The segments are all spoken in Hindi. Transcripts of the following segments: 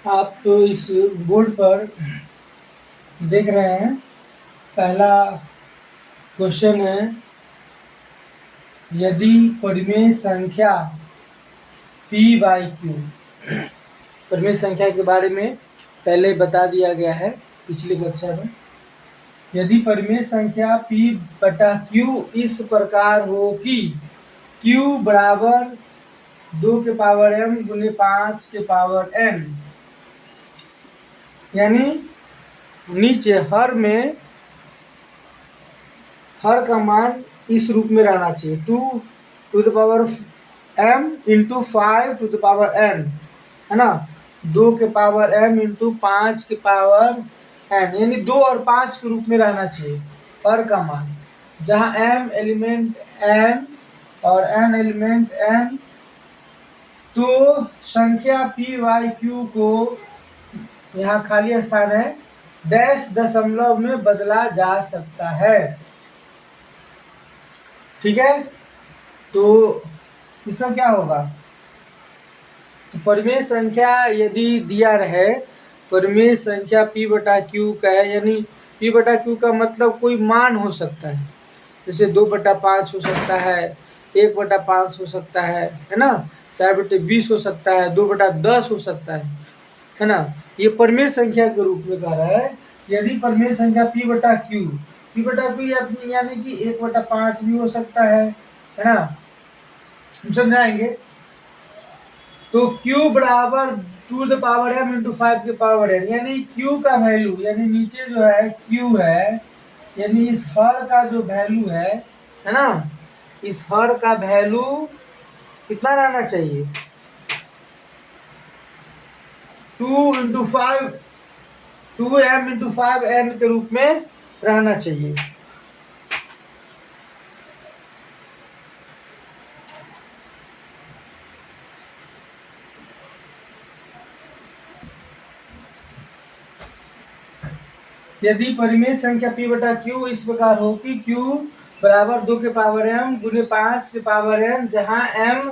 आप तो इस बोर्ड पर देख रहे हैं, पहला क्वेश्चन है, यदि परिमेय संख्या p बाई क्यू। परिमेय संख्या के बारे में पहले बता दिया गया है पिछली कक्षा में। यदि परिमेय संख्या p बटा q इस प्रकार हो कि q बराबर 2 के पावर m गुने 5 के पावर n, यानी नीचे हर में हर का मान इस रूप में रहना चाहिए, 2 to the power m into 5 to the power n, है ना, 2 के पावर m इंटू 5 के पावर n, यानी 2 और 5 के रूप में रहना चाहिए हर का मान, जहाँ m एलिमेंट n और n एलिमेंट n। तो संख्या p बाई q को यहाँ खाली स्थान है, डैश दशमलव में बदला जा सकता है। ठीक है, तो इसका क्या होगा, तो परिमेय संख्या यदि दिया रहे, परिमेय संख्या p बटा q का है, यानी p बटा q का मतलब कोई मान हो सकता है, जैसे 2/5 हो सकता है, 1/5 हो सकता है ना, 4/20 हो सकता है, 2/10 हो सकता है ना। ये परिमेय संख्या के रूप में कह रहा है। यदि परिमेय संख्या p बटा q यानी कि 1/5 भी हो सकता है ना, हम समझाएंगे। तो q बराबर 2 द पावर m इंटू 5 के पावर n, यानी q का वैल्यू, यानी नीचे जो है q है, यानी इस हर का जो वैल्यू है ना, इस हर का वैल्यू कितना रहना चाहिए, 2 इंटू 5 2m इंटू 5n के रूप में रहना चाहिए। यदि परिमेय संख्या p बटा q इस प्रकार हो कि q बराबर 2 के पावर m गुने 5 के पावर n, जहाँ m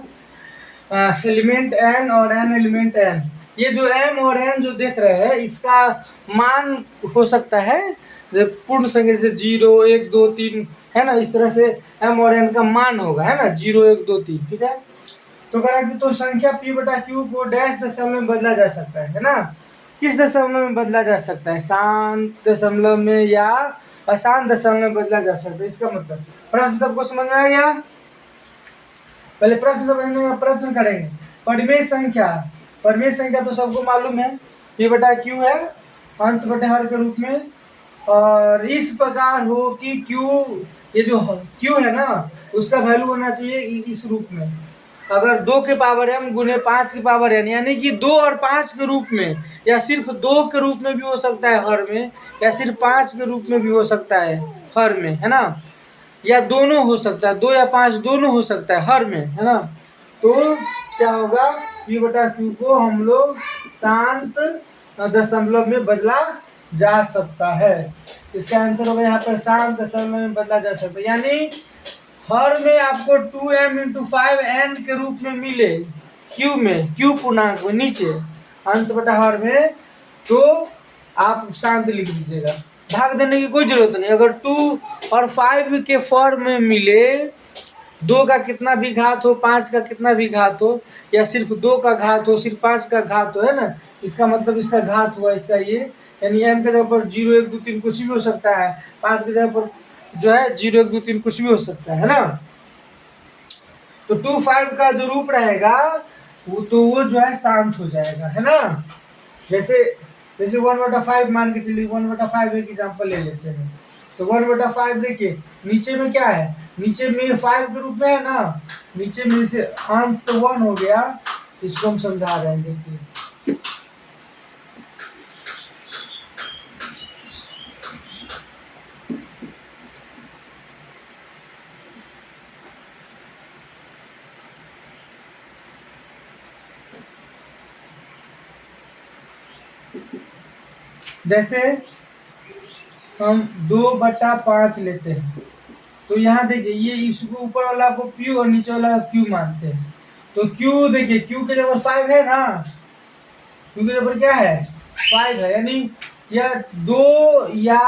एलिमेंट n और n एलिमेंट n, ये जो m और n जो देख रहे हैं इसका मान हो सकता है पूर्ण संख्या, जैसे 0 1 2 3 है ना, इस तरह से m और n का मान होगा, है ना, 0 1 2 3। ठीक है, तो कह रहा कि तो संख्या p बटा q को डैश दशमलव में बदला जा सकता है ना। किस दशमलव में बदला जा सकता है, शांत दशमलव में या अशांत दशमलव में बदला जा सकता है। इसका मतलब प्रश्न सबको समझ में आ गया। पहले प्रश्न समझने का प्रयत्न करेंगे। परिमेय संख्या तो सबको मालूम है, p बटा q है अंश बटे हर के रूप में, और इस प्रकार हो कि q, ये जो q है ना, उसका वैल्यू होना चाहिए इस रूप में, अगर 2 के पावर m गुने 5 के पावर n, यानी कि 2 और 5 के रूप में, या सिर्फ 2 के रूप में भी हो सकता है हर में, या सिर्फ 5 के रूप में भी हो सकता है हर में, है ना, या दोनों हो सकता है, 2 या 5 दोनों हो सकता है हर में, है ना। तो क्या होगा, p बटा q को हम लोग शांत दशमलव में बदला जा सकता है। इसका आंसर होगा यहाँ पर शांत दशमलव में बदला जा सकता है, यानी हर में आपको 2m इंटू 5n के रूप में मिले, q पूर्णांक में नीचे अंश बटा हर में, तो आप शांत लिख दीजिएगा, भाग देने की कोई जरूरत नहीं। अगर 2 और 5 के फॉर्म में मिले, 2 का कितना भी घात हो, 5 का कितना भी घात हो, या सिर्फ 2 का घात हो, सिर्फ 5 का घात हो, है ना, इसका मतलब इसका घात हुआ इसका ये, यानी m के जगह पर 0 1 2 3 कुछ भी हो सकता है, 5 के जगह पर जो है 0 1 2 3 कुछ भी हो सकता है ना। तो 2 5 का जो रूप रहेगा वो जो है शांत हो जाएगा, है ना। जैसे 1/5 मान के चलिए, 1/5 एक एग्जाम्पल ले लेते हैं। तो 1/5 देखिए नीचे में क्या है, नीचे में 5 के रूप में है ना, नीचे में से अंश तो 1 हो गया, इसको हम समझा रहे हैं। देखिए जैसे हम 2/5 लेते हैं, तो यहाँ देखिए ये इसको ऊपर वाला को p और नीचे वाला q मानते हैं। तो q देखिए, q के जगह 5 है ना, क्यू के ऊपर क्या है 5 है, यानी यह 2 या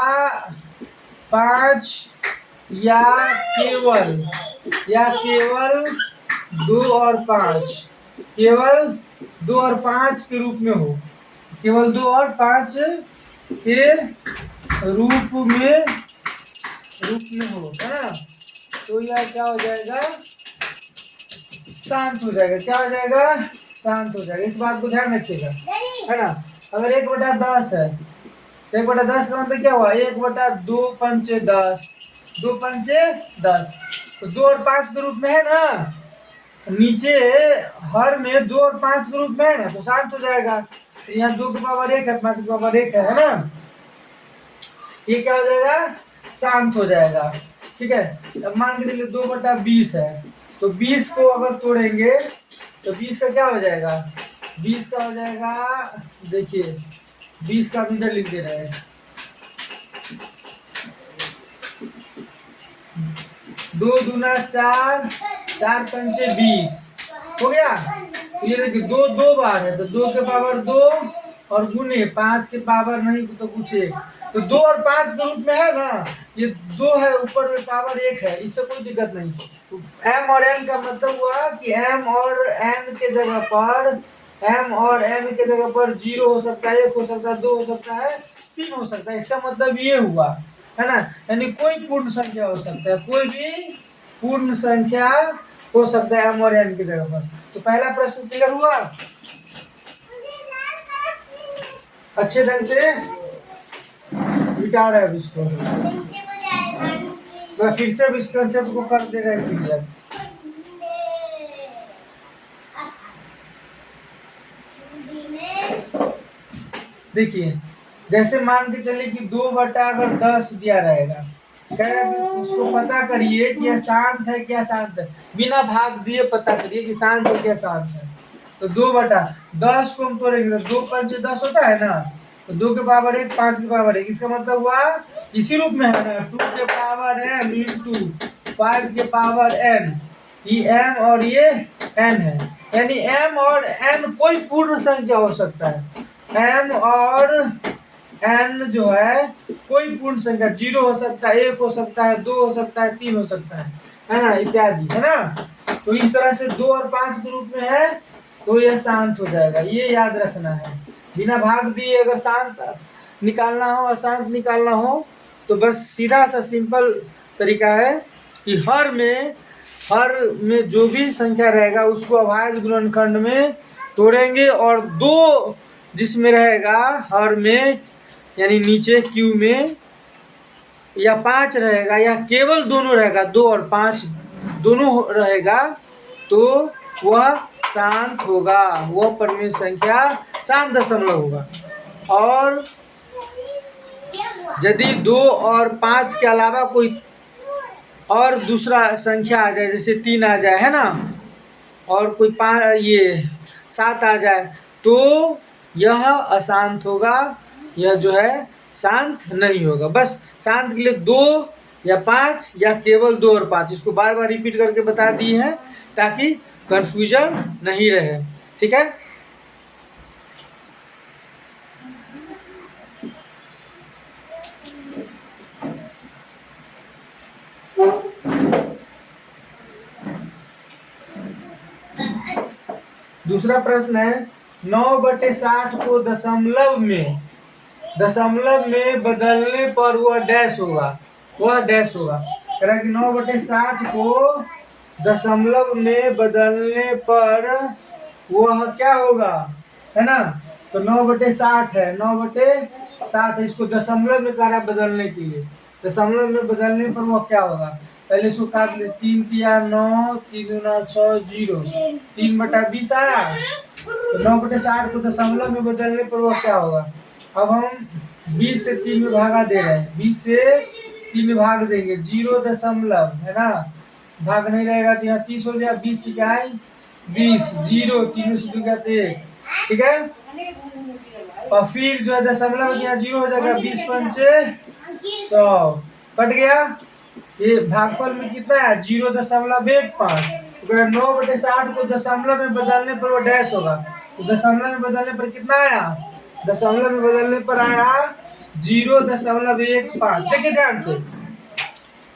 5 या केवल 2 और 5, केवल 2 और 5 के रूप में हो, केवल 2 और 5 के रूप में हो, है ना। तो यह क्या हो जाएगा शांत हो जाएगा, क्या हो जाएगा शांत हो जाएगा। इस बात को ध्यान रखिएगा, है ना। अगर 1/10 है तो 1/10 का मतलब क्या हुआ 1/2 पंचे 10, 2 पंचे 10, तो 2 और 5 के रूप में है ना, नीचे हर में 2 और 5 के रूप में है ना, तो शांत हो जाएगा। तो यहाँ 2 की पावर 1 है, 5 की पावर 1 है ना, ये क्या हो जाएगा शांत हो जाएगा। ठीक है, अब मान के चलिए 2/20 है, तो 20 को अगर तोड़ेंगे तो 20 का क्या हो जाएगा, 20 का हो जाएगा, देखिए 20 का भी इधर लिख दे रहे हैं, 2 दूना 4, 4 पंचे 20 हो गया। तो ये देखिए 2 2 बार है, तो 2 के पावर 2 और गुने 5 के पावर नहीं तो कुछ एक, तो 2 और 5 के रूप में है ना, ये 2 है ऊपर में पावर 1 है, इससे कोई दिक्कत नहीं। तो m और n का मतलब हुआ कि m और n के जगह पर, m और n के जगह पर 0 हो सकता है, 1 हो सकता है, 2 हो सकता है, 3 हो सकता है। इसका मतलब ये हुआ, है ना, यानी कोई पूर्ण संख्या हो सकता है, कोई भी पूर्ण संख्या हो सकता है m और n की जगह पर। तो पहला प्रश्न क्लियर हुआ अच्छे ढंग से, मिटा रहा है अब इसको, मैं फिर से अब इस कंसेप्ट को कर दे रहा है क्लियर। देखिए जैसे मान के चलिए कि 2/10 दिया रहेगा, कह रहा है कि इसको पता करिए कि यह शांत है क्या शांत है, बिना भाग दिए पता करिए कि शांत है क्या शांत है। तो 2/10 को हम तोड़ेंगे तो 2 पंचे 10 होता है ना, तो 2 के पावर 1, 5 के पावर 1, इसका मतलब हुआ इसी रूप में है ना, 2 के पावर m इंटू 5 के पावर n, ये m और ये n है, यानी m और n कोई पूर्ण संख्या हो सकता है, m और n जो है कोई पूर्ण संख्या, 0 हो सकता है, 1 हो सकता है, 2 हो सकता है, 3 हो सकता है ना, इत्यादि, है ना। तो इस तरह से 2 और 5 के रूप में है तो यह शांत हो जाएगा, ये याद रखना है। बिना भाग दिए अगर शांत निकालना हो, अशांत निकालना हो, तो बस सीधा सा सिंपल तरीका है कि हर में जो भी संख्या रहेगा उसको अभाज्य गुणनखंड में तोड़ेंगे, और 2 जिसमें रहेगा हर में, यानी नीचे क्यू में, या 5 रहेगा या केवल दोनों रहेगा, 2 और 5 दोनों रहेगा, तो वह शांत होगा, वह परिमेय संख्या शांत दशमलव होगा। और यदि 2 और 5 के अलावा कोई और दूसरा संख्या आ जाए, जैसे 3 आ जाए, है ना, और कोई 7 आ जाए, तो यह अशांत होगा, यह जो है शांत नहीं होगा। बस शांत के लिए 2 या 5 या केवल 2 और 5, इसको बार बार रिपीट करके बता दिए हैं ताकि कंफ्यूजन नहीं रहे। ठीक है, दूसरा प्रश्न है 9/60 को दशमलव में बदलने पर वह डैश होगा, कह रहा है कि 9/60 को दशमलव में बदलने पर वह क्या होगा, है ना। तो 9/60 है, 9/60 है, इसको दशमलव में कह रहा है बदलने के लिए, दशमलव में बदलने पर वह क्या होगा। पहले इसको काट ले, 3 तिया 9, 3 दूना 6, 0, 3/20 आया, तो 9/60 को दशमलव में बदलने पर वह क्या होगा। अब हम 20 से 3 में भागा दे रहे हैं, 20 से 3 में भाग देंगे, 0 है ना, भाग नहीं रहेगा तो यहाँ 30 हो गया, 20 से क्या है 20, 0, 3 में से 2 गया 1, ठीक है। और फिर जो है दशमलव यहाँ 0 हो जाएगा, 20 पंचे 100 कट गया, ये भागफल में कितना है 0.15। अगर 9/60 को दशमलव में बदलने पर वो डैश होगा, तो दशमलव में बदलने पर कितना आया? दशमलव में बदलने पर आया 0.15। देखिए ध्यान से,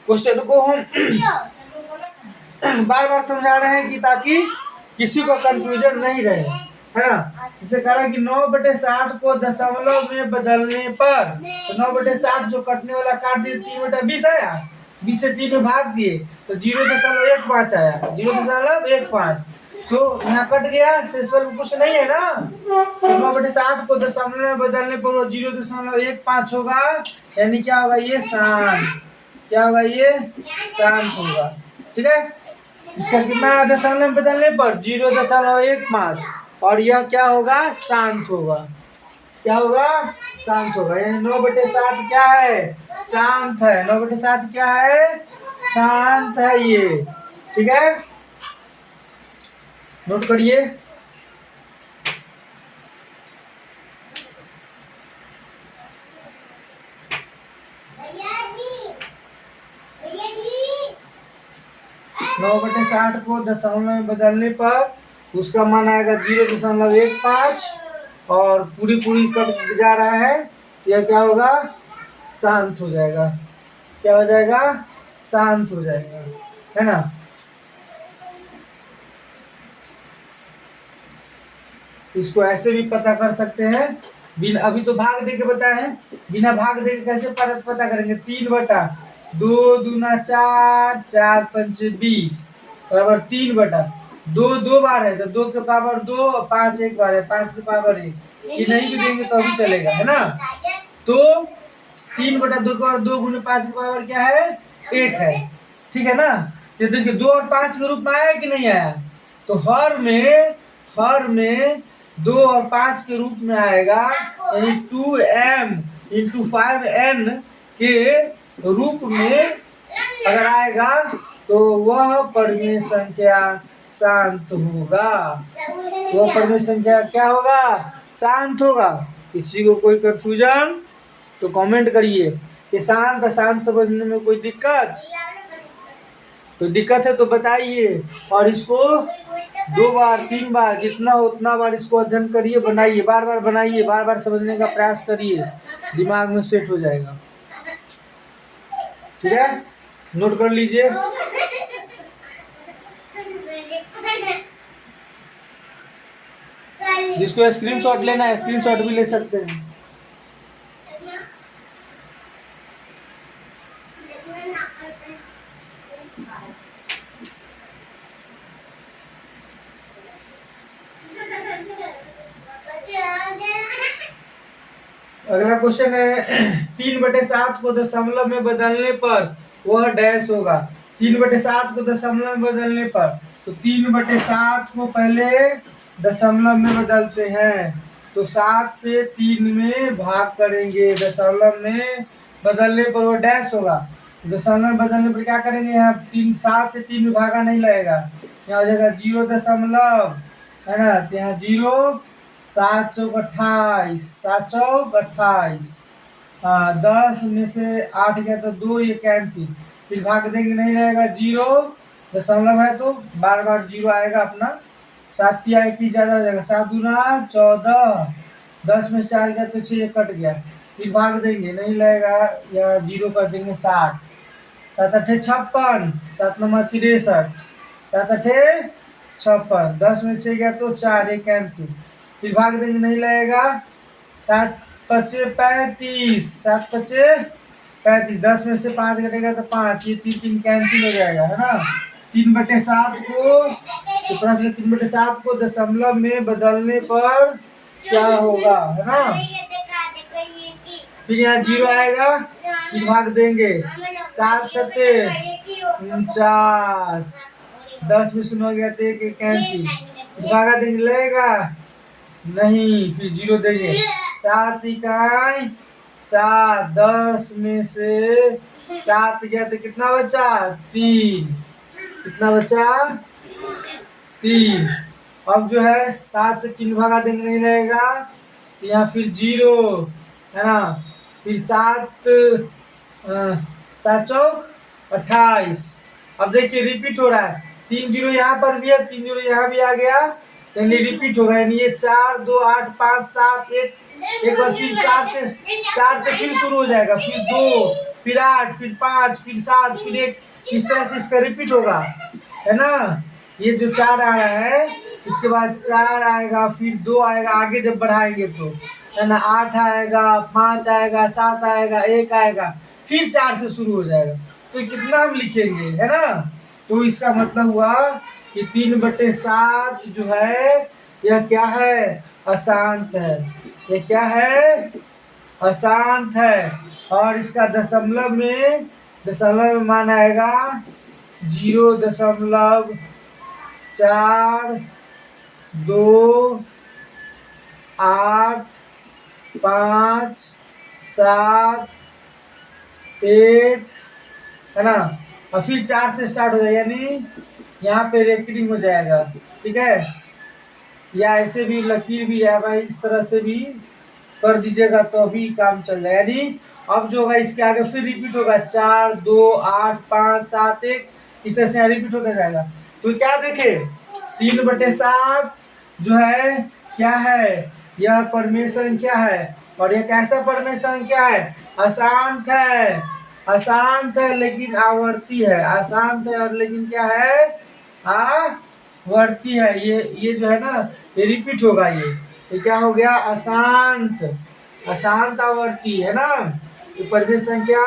क्वेश्चन को हम बार बार समझा रहे हैं कि ताकि किसी को कंफ्यूजन नहीं रहे, है ना। जैसे कह रहा है कि 9/60 को दशमलव में बदलने पर, तो 9/60 जो कटने वाला काट दिए, 3/20 आया, 20 से 3 में भाग दिए तो 0.15 आया, 0.15। तो यहाँ कट गया, शेषफल में कुछ नहीं है ना। तो 9/60 को दशमलव में बदलने पर वो 0.15 होगा, यानी क्या होगा? ये शांत। क्या होगा? ये शांत होगा। ठीक है, इसका कितना दशमलव में बदलने पर? 0.15। और यह क्या होगा? शांत होगा। क्या होगा? शांत होगा। यानी 9/60 क्या है? शांत है। 9/60 क्या है? शांत है ये। ठीक है, नोट करिए। नौ बटे 60 को दशमलव में बदलने पर उसका मान आएगा 0.15 और पूरी कट जा रहा है। यह क्या होगा? शांत हो जाएगा। क्या हो जाएगा? शांत हो जाएगा, है ना। इसको ऐसे भी पता कर सकते हैं, बिना अभी तो भाग दे के बताए हैं, बिना भाग दे के कैसे पता करेंगे? 3/2 दूना 4, 4 पंचे 20 बराबर 3/2। 2 बार है तो 2 के पावर 2 और 5 एक बार है, 5 के पावर 1। ये नहीं भी देंगे तो अभी चलेगा, है ना। तो 3/2 के पावर 2 गुने 5 के पावर क्या है? 1 है। ठीक है ना। तो देखिए 2 और 5 के रूप में आया कि नहीं आया? तो हर में 2 और 5 के रूप में आएगा, यानी 2m × 5n के रूप में अगर आएगा तो वह परिमेय संख्या शांत होगा। वह परिमेय संख्या क्या होगा? शांत होगा। किसी को कोई कंफ्यूजन तो कमेंट करिए। ये शांत अशांत समझने में कोई दिक्कत है तो बताइए। और इसको 2 बार 3 बार जितना हो उतना बार इसको अध्ययन करिए, बनाइए, बार बार बनाइए, बार बार समझने का प्रयास करिए, दिमाग में सेट हो जाएगा। ठीक है, नोट कर लीजिए। जिसको स्क्रीनशॉट लेना है स्क्रीनशॉट भी ले सकते हैं। अगला क्वेश्चन है 3/7 को दशमलव में बदलने पर वह डैश होगा। 3/7 को दशमलव में बदलने पर, तो 3/7 को पहले दशमलव में बदलते हैं, तो 7 से 3 में भाग करेंगे। दशमलव में बदलने पर वो डैश होगा। दशमलव में बदलने पर क्या करेंगे? यहाँ 7 से 3 में भागा नहीं लगेगा, यहाँ हो जाएगा 0 है ना। तो यहाँ 0, 7 चौक 28, 7 चौक 28। हाँ, 10 में से 8 गया तो 2, ये कैंसिल। फिर भाग देंगे नहीं रहेगा, 0 दशमलव है तो बार बार 0 आएगा अपना। 7 या 21 ज़्यादा हो जाएगा, 7 दूना 14, 10 में 4 गया तो 6, ये कट गया। फिर भाग देंगे नहीं लगेगा, या 0 कर देंगे 60। 7 8 56, 7 9 63, 7 8 56, 10 में 6 गया तो 4, ये कैंसिल। फिर भाग देंगे नहीं लगेगा, 7 5 35, 7 5 35, 10 में से 5 घटेगा तो 5, ये 3 कैंसिल हो जाएगा, है ना। 3/7 को, तो प्रश्न 3/7 को दशमलव में बदलने पर क्या होगा, है ना। फिर यहाँ 0 आएगा, फिर भाग देंगे, 7 7 49, 10 में से 9 गया तो 1 कैंसिल। भागा देंगे लगेगा नहीं, फिर 0 देंगे, 7 इकाई 7, 10 में से 7 गया तो कितना बचा? 3। कितना बचा? 3। अब जो है 7 से 3 भागा देंगे नहीं रहेगा, यहाँ फिर 0, है ना। फिर 7 7 चौक 28। अब देखिए रिपीट हो रहा है, 3 0 यहाँ पर भी है, 3 0 यहाँ भी आ गया, यानी रिपीट होगा, यानी ये 4 2 8 5 7 1, एक बार फिर 4 से फिर शुरू हो जाएगा, फिर 2, फिर 8, फिर 5, फिर 7, फिर 1, इस तरह से इसका रिपीट होगा, है ना। ये जो 4 आ रहा है, इसके बाद 4 आएगा, फिर 2 आएगा, आगे जब बढ़ाएंगे तो, है ना, 8 आएगा, 5 आएगा, 7 आएगा, 1 आएगा, फिर 4 से शुरू हो जाएगा। तो कितना हम लिखेंगे, है ना। तो इसका मतलब हुआ कि 3/7 जो है यह क्या है, अशांत है। ये क्या है, अशांत है। और इसका दशमलव में मान आएगा 0.42857 1, है ना। और फिर 4 से स्टार्ट हो जाएगा, यानी यहाँ पे रेकरिंग हो जाएगा, ठीक है। या ऐसे भी लकीर भी है भाई, इस तरह से भी कर दीजिएगा तो अभी काम चल जाएगा। यानी अब जो होगा इसके आगे फिर रिपीट होगा, 4 2 8 5 7 1, इस तरह से रिपीट होता जाएगा। तो क्या देखे, 3/7 जो है क्या है, यह परमेय संख्या है। और यह कैसा परमेय संख्या है, अशांत है। अशांत है लेकिन आवर्ती है, अशांत है और लेकिन क्या है, आवर्ती है। ये जो है ना, ये रिपीट होगा, ये क्या हो गया, अशांत, अशांत आवर्ती, है ना। तो परमेय संख्या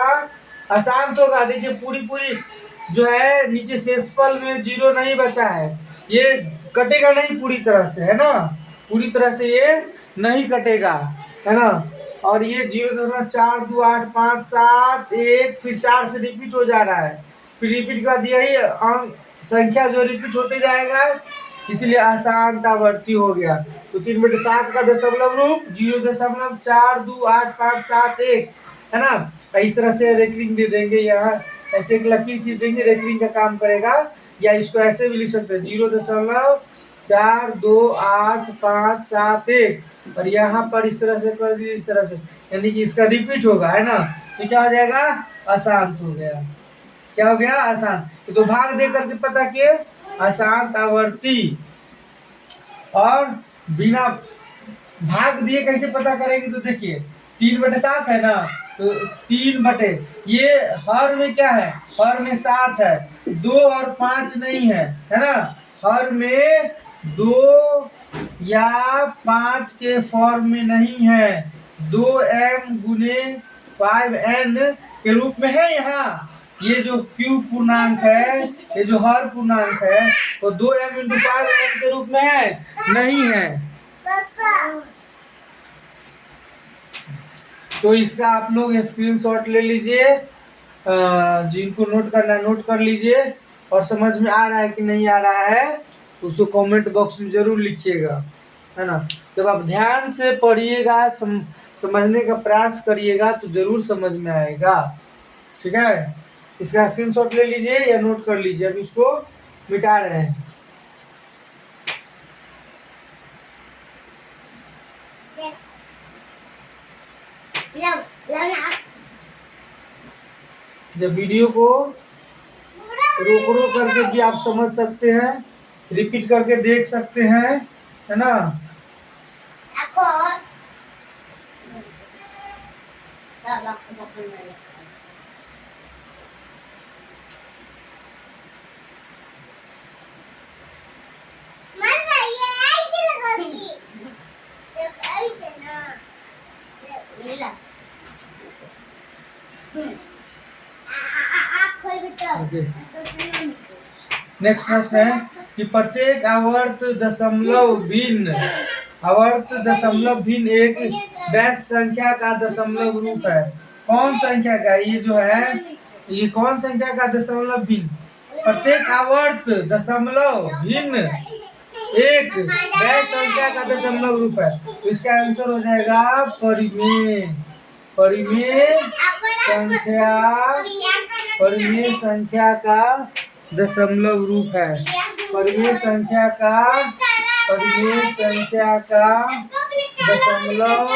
अशांत होगा। देखिए पूरी पूरी जो है नीचे शेषफल में 0 नहीं बचा है, ये कटेगा नहीं पूरी तरह से, है ना, पूरी तरह से ये नहीं कटेगा, है ना। और ये 0.42857 1, फिर 4 से रिपीट हो जा रहा है, फिर रिपीट कर दिया ही अंक संख्या जो रिपीट होते जाएगा, इसलिए अशांत आवर्ती हो गया। तो 3/7 का दशमलव रूप 0.42857 1, है ना। इस तरह से रेकरिंग दे देंगे, यहाँ ऐसे एक लकीर खींच देंगे, रेकरिंग का काम करेगा। या इसको ऐसे भी लिख सकते हैं, 0.428571, और यहाँ पर इस तरह से कर दिए, इस तरह से, यानी कि इसका रिपीट होगा, है ना। तो क्या हो जाएगा, अशांत हो गया। क्या हो गया, अशांत। तो भाग दे करके पता किए, अशांत आवर्ती। और बिना भाग दिए कैसे पता करेंगे, तो देखिए 3/7 है ना, तो 3 ये हर में क्या है, हर में 7 है, 2 और 5 नहीं है ना। हर में 2 या 5 के फॉर्म में नहीं है, 2m गुने 5n के रूप में है यहाँ। ये जो q पूर्णांक है, ये जो हर पूर्णांक है, वो 2m × 5n के रूप में है, नहीं है। तो इसका आप लोग स्क्रीनशॉट ले लीजिए, जिनको नोट करना नोट कर लीजिए, और समझ में आ रहा है कि नहीं आ रहा है उसको कमेंट बॉक्स में जरूर लिखिएगा, है ना। जब आप ध्यान से पढ़िएगा, समझने का प्रयास करिएगा तो जरूर समझ में आएगा, ठीक है। इसका स्क्रीनशॉट ले लीजिए या नोट कर लीजिए, अभी इसको मिटा रहे हैं। जब वीडियो को रोक करके भी आप समझ सकते हैं, रिपीट करके देख सकते हैं, है ना। नेक्स्ट प्रश्न है कि प्रत्येक आवर्त दशमलव भिन्न एक डैश संख्या का दशमलव रूप है। कौन संख्या का, ये जो है ये कौन संख्या का दशमलव भिन्न, प्रत्येक आवर्त दशमलव भिन्न एक डैश संख्या का दशमलव रूप है। तो इसका आंसर हो जाएगा परिमेय संख्या का दशमलव रूप है। परिमेय संख्या का दशमलव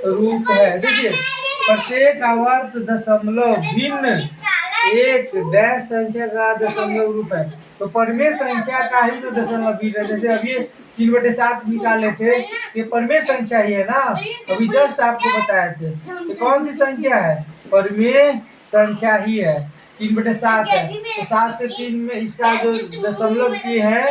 रूप है। देखिए प्रत्येक आवर्त दशमलव भिन्न एक डैश संख्या का दशमलव रूप है। तो परिमेय संख्या का ही तो दशमलव भिन्न है। जैसे अभी 3/7 निकाले थे, ये परिमेय संख्या ही है ना, अभी जस्ट आपको बताए थे। ये कौन सी संख्या है? परिमेय संख्या ही है। 3/7 है तो 7 से 3 में इसका जो दशमलव की है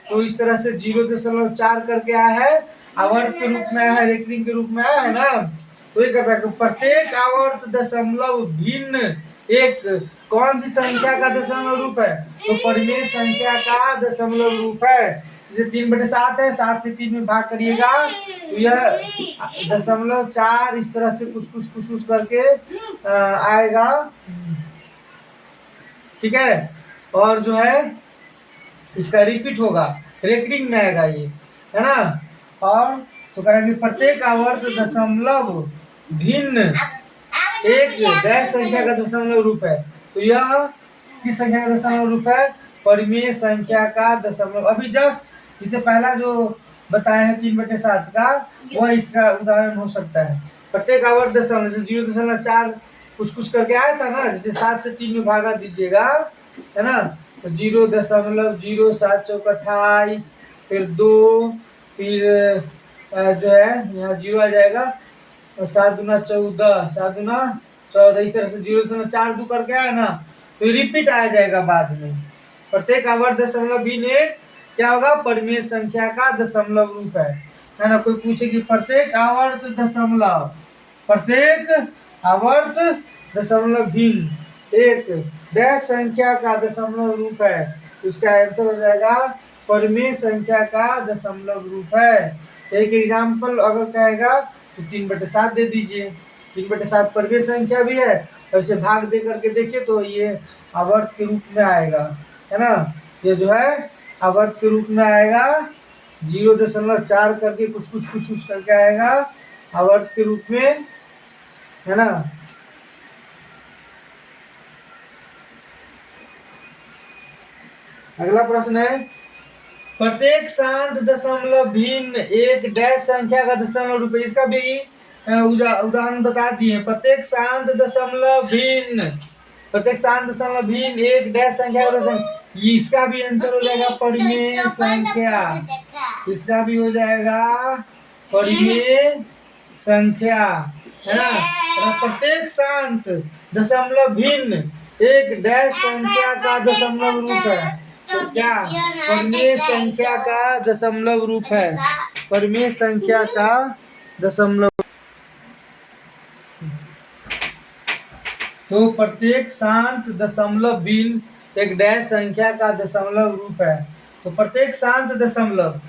तो इस तरह से 0.4 करके आया है, आवर्त के रूप में आया है, रेखनी के रूप में आया है ना। तो ये करता है प्रत्येक आवर्त दशमलव भिन्न एक कौन सी संख्या का दशमलव रूप है? तो परिमेय संख्या का दशमलव रूप है। जैसे 3/7 है, 7 से 3 में भाग करिएगा तो यह 0.4 इस तरह से कुछ करके आएगा, ठीक है। और जो है इसका रिपीट होगा, रेकरिंग में आएगा ये, है ना। और तो करेंगे प्रत्येक आवर्त दशमलव भिन्न एक डैश संख्या का दशमलव रूप है। तो यह किस संख्या का दशमलव रूप है? परिमेय संख्या का दशमलव। अभी जस्ट इसे पहला जो बताए हैं 3/7 का, वह इसका उदाहरण हो सकता है। प्रत्येक आवर्त दशमलव 0.4 कुछ करके आया था ना, जैसे 7 से 3 में भागा दीजिएगा, है ना। तो 0.07 चौक 28, फिर 2, फिर जो है यहाँ 0 आ जाएगा, और 7 दूना 14, 7 दूना 14, इस तरह से 0.42 करके आया ना, तो रिपीट आ जाएगा बाद में। प्रत्येक आवर्त दशमलव भिन्न एक क्या होगा? परिमेय संख्या का दशमलव रूप है ना। कोई पूछे कि प्रत्येक आवर्त दशमलव भिन्न एक डैश संख्या का दशमलव रूप है, तो इसका आंसर हो जाएगा परिमेय संख्या का दशमलव रूप है। एक एग्जाम्पल अगर कहेगा तो 3/7 दे दीजिए। 3/7 परिमेय संख्या भी है, और इसे भाग दे करके देखिए तो ये आवर्त के रूप में आएगा, है ना। ये जो है आवर्त के रूप में आएगा, 0.4 करके कुछ करके आएगा आवर्त के रूप में, है ना। अगला प्रश्न है प्रत्येक शांत दशमलव भिन्न एक डैश संख्या का दशमलव रूप है। इसका भी उदाहरण बता दिए। प्रत्येक शांत दशमलव भिन्न एक डैश संख्या का दशमलव, इसका भी आंसर हो जाएगा परिमेय संख्या। इसका भी हो जाएगा परिमेय संख्या, है ना। प्रत्येक शांत दशमलव भिन्न एक डैश संख्या का दशमलव रूप है, तो क्या परिमेय संख्या का दशमलव रूप है? परिमेय संख्या का दशमलव। तो प्रत्येक शांत दशमलव भिन्न एक डैश संख्या का दशमलव रूप है। तो प्रत्येक शांत दशमलव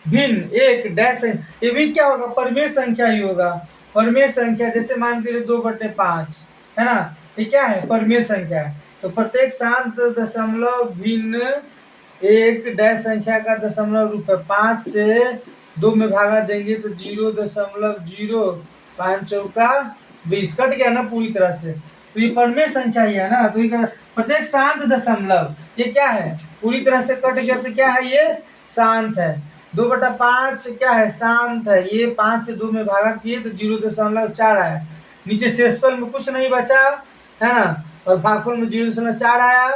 भिन्न एक डैश, ये भी क्या होगा? परिमेय संख्या ही होगा। परिमेय संख्या जैसे मान के लिए 2/5, है ना, ये क्या है? परिमेय संख्या है। तो प्रत्येक शांत दशमलव भिन्न एक डैश संख्या का दशमलव रूप है। 5 से 2 में भागा देंगे तो 0.05 चौका 20, कट गया ना पूरी तरह से। तो ये परिमेय संख्या ही है ना। तो ये प्रत्येक शांत दशमलव, ये क्या है? पूरी तरह से कट गया तो क्या है? ये शांत है। 2/5 क्या है? शांत है। ये 5 से 2 में भागा किए तो 0.4 आया। नीचे शेषफल में कुछ नहीं बचा, है ना, और भागफल में 0.4 आया,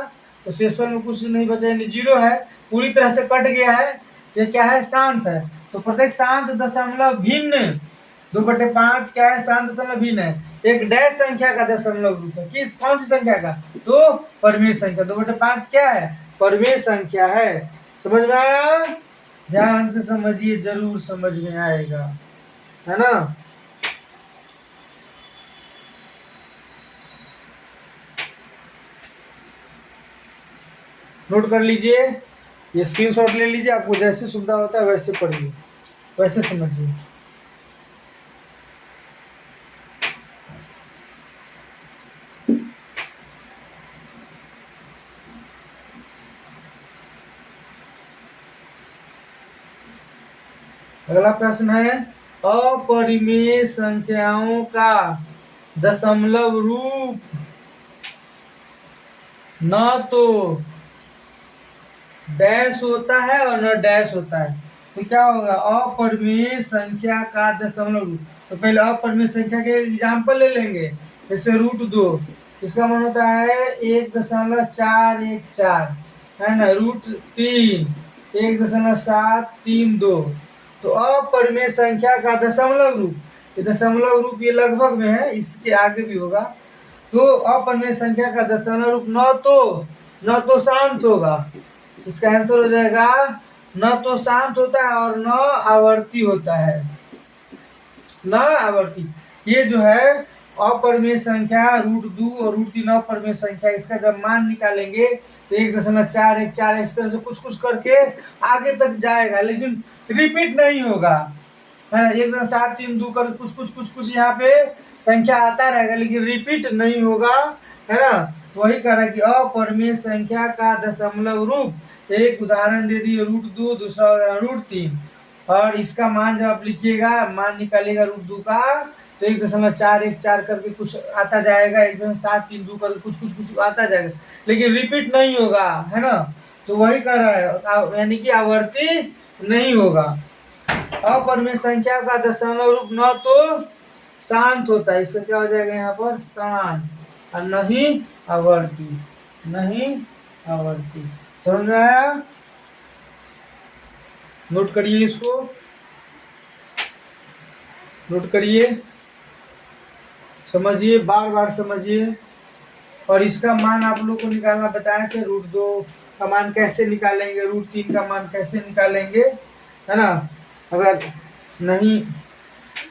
तो शेषफल में कुछ नहीं बचा, यानी 0 है, पूरी तरह से कट गया है। ये क्या है? शांत है। तो प्रत्येक शांत दशमलव भिन्न 2/5 क्या है? शांत दशमलव भिन्न है एक डैश संख्या का दशमलव रूप है। किस कौन सी संख्या का? तो परिमेय संख्या। 2/5 क्या है? परिमेय संख्या है। समझ में आया? ध्यान से समझिए, जरूर समझ में आएगा, है ना। नोट कर लीजिए, ये स्क्रीनशॉट ले लीजिए, आपको जैसे सुविधा होता है वैसे पढ़िए, वैसे समझिए। अगला प्रश्न है अपरिमेय संख्याओं का दशमलव रूप न तो डैश होता है और न डैश होता है। तो क्या होगा? अपरिमेय संख्या का दशमलव रूप। तो पहले अपरिमेय संख्या के एग्जाम्पल ले लेंगे, जैसे √2, इसका मान होता है 1.414, है ना। √3 1.732। तो अपरिमेय संख्या का दशमलव रूप, ये दशमलव रूप ये लगभग में है, इसके आगे भी होगा। तो अपरिमेय संख्या का दशमलव रूप न तो शांत होगा, इसका आंसर हो जाएगा न तो शांत होता है और न आवर्ती होता है, न आवर्ती। ये जो है अपरिमेय संख्या √2 और √3 अपरिमेय संख्या, इसका जब मान निकालेंगे तो 1.414 इस तरह से कुछ कुछ करके आगे तक जाएगा, लेकिन रिपीट नहीं होगा, है ना। 1.732 कर कुछ कुछ कुछ कुछ यहाँ पे संख्या आता रहेगा, लेकिन रिपीट नहीं होगा, है ना। तो वही कह रहा है कि अपरिमेय संख्या का दशमलव रूप, एक उदाहरण दे दिए √2, दूसरा √3, और इसका मान जब आप लिखिएगा, मान निकालिएगा √2 का, तो 1.414 करके कुछ आता जाएगा, 1.732 करके कुछ कुछ कुछ आता जाएगा, लेकिन रिपीट नहीं होगा, है ना। तो वही कह रहा है, यानी कि आवर्ती नहीं होगा। अपरिमेय संख्या का दशमलव रूप न तो शांत होता है, इसका क्या हो जाएगा यहाँ पर, शांत, और नहीं आवर्ती, नहीं आवर्ती। समझ में आया? नोट करिए, इसको नोट करिए, समझिए, बार बार समझिए। और इसका मान आप लोग को निकालना बताए थे, √2 का मान कैसे निकालेंगे, √3 का मान कैसे निकालेंगे, है ना। अगर नहीं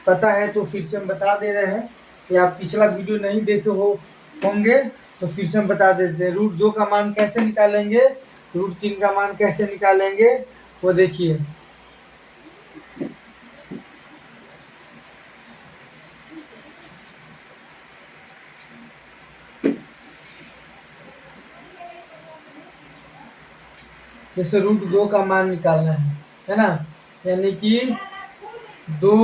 पता है तो फिर से हम बता दे रहे हैं, या आप पिछला वीडियो नहीं देखे होंगे तो फिर से हम बता देते हैं। √2 का मान कैसे निकालेंगे, √3 का मान कैसे निकालेंगे, वो देखिए। जैसे √2 का मान निकालना है ना, यानी कि 2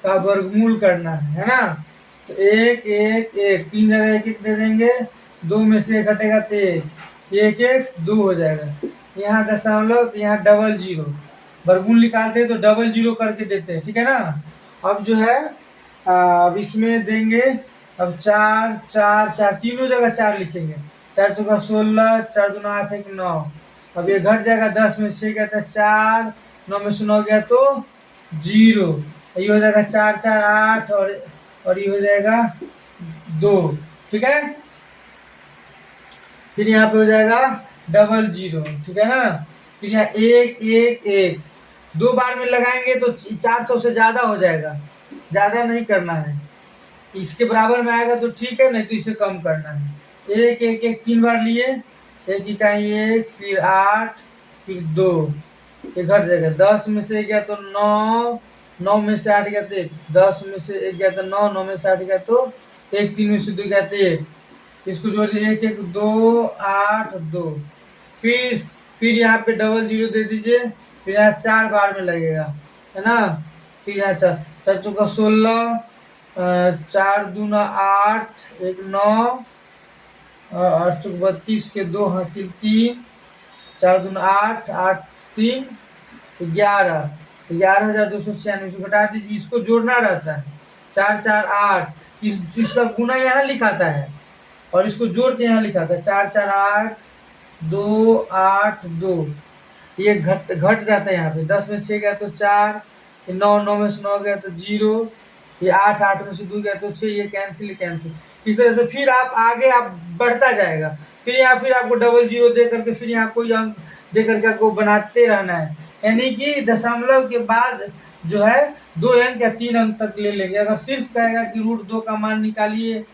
का वर्गमूल करना है ना। तो 1 1 1, 3 जगह 1 1 दे देंगे, 2 में से 1 हटेगा तो 1 1 2 हो जाएगा। यहाँ दशमलव, तो यहाँ डबल जीरो, वर्गमूल निकालते हैं तो डबल जीरो करके देते हैं, ठीक है ना। अब जो है अब इसमें देंगे, अब 4 4 4, तीनों जगह 4 लिखेंगे, 4 चौका 16, 4 दूना 8 1 9। अब ये घट जाएगा, 10 में से गया था 4, 9 में से 9 गया तो 0, ये हो जाएगा 4 4 8, और ये हो जाएगा 2, ठीक है। फिर यहाँ पे हो जाएगा डबल जीरो, ठीक है ना। फिर यहाँ 1 1 1, 2 बार में लगाएंगे तो 400 से ज़्यादा हो जाएगा, ज़्यादा नहीं करना है, इसके बराबर में आएगा तो ठीक है, नहीं तो इसे कम करना है। 1 1 1 3 बार लिए, 1 इकाई 1, फिर 8, फिर 2, ये घट जाएगा, 10 में से गया तो 9, 9 में से 8 गया तो 1, 10 में से 1 गया तो 9, 9 में से 8 गया तो 1, 3 में से 2 गया तो 1, इसको जोड़िए 1 1 2 8 2। फिर यहाँ पे डबल जीरो दे दीजिए, फिर यहाँ 4 बार में लगेगा, है ना। फिर यहाँ 4 4 चौका 16, 4 दूना 8 1 9, 8 चौक 32 के 2 हासिल 3, 4 दूना 8 8 3 11, 11,296 को घटा दीजिए, इसको जोड़ना रहता है, 4 4 8, इसका गुना यहाँ लिखाता है और इसको जोड़ के यहाँ लिखा था, 4 4 8 2 8 2, ये घट जाता है यहाँ पे, 10 में 6 गया तो 4, 9 9 में से 9 गया तो 0, ये 8 8 में से 2 गया तो 6, ये कैंसिल कैंसिल। इस तरह से फिर आप आगे आप बढ़ता जाएगा, फिर यहाँ फिर आपको डबल जीरो दे करके फिर यहाँ कोई अंक दे करके आपको बनाते रहना है, यानी कि दशमलव के बाद जो है 2 अंक या 3 अंक तक ले लेंगे। अगर सिर्फ कहेगा कि √2 का मान निकालिए,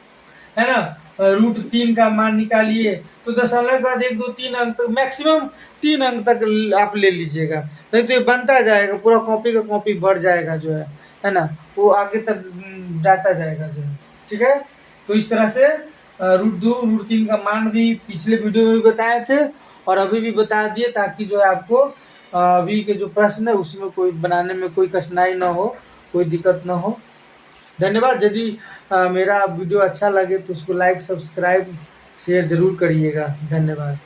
है ना, √3 का मान निकालिए, तो दशमलव के बाद 1 2 3 अंक तक, मैक्सिमम 3 अंक तक आप ले लीजिएगा, नहीं तो ये बनता जाएगा, पूरा कॉपी का कॉपी बढ़ जाएगा जो है ना, वो आगे तक जाता जाएगा जो है, ठीक है। तो इस तरह से √2 √3 का मान भी पिछले वीडियो में भी बताए थे और अभी भी बता दिए, ताकि जो है आपको अभी के जो प्रश्न है उसमें कोई बनाने में कोई कठिनाई ना हो, कोई दिक्कत ना हो। धन्यवाद। यदि मेरा वीडियो अच्छा लगे तो उसको लाइक सब्सक्राइब शेयर ज़रूर करिएगा। धन्यवाद।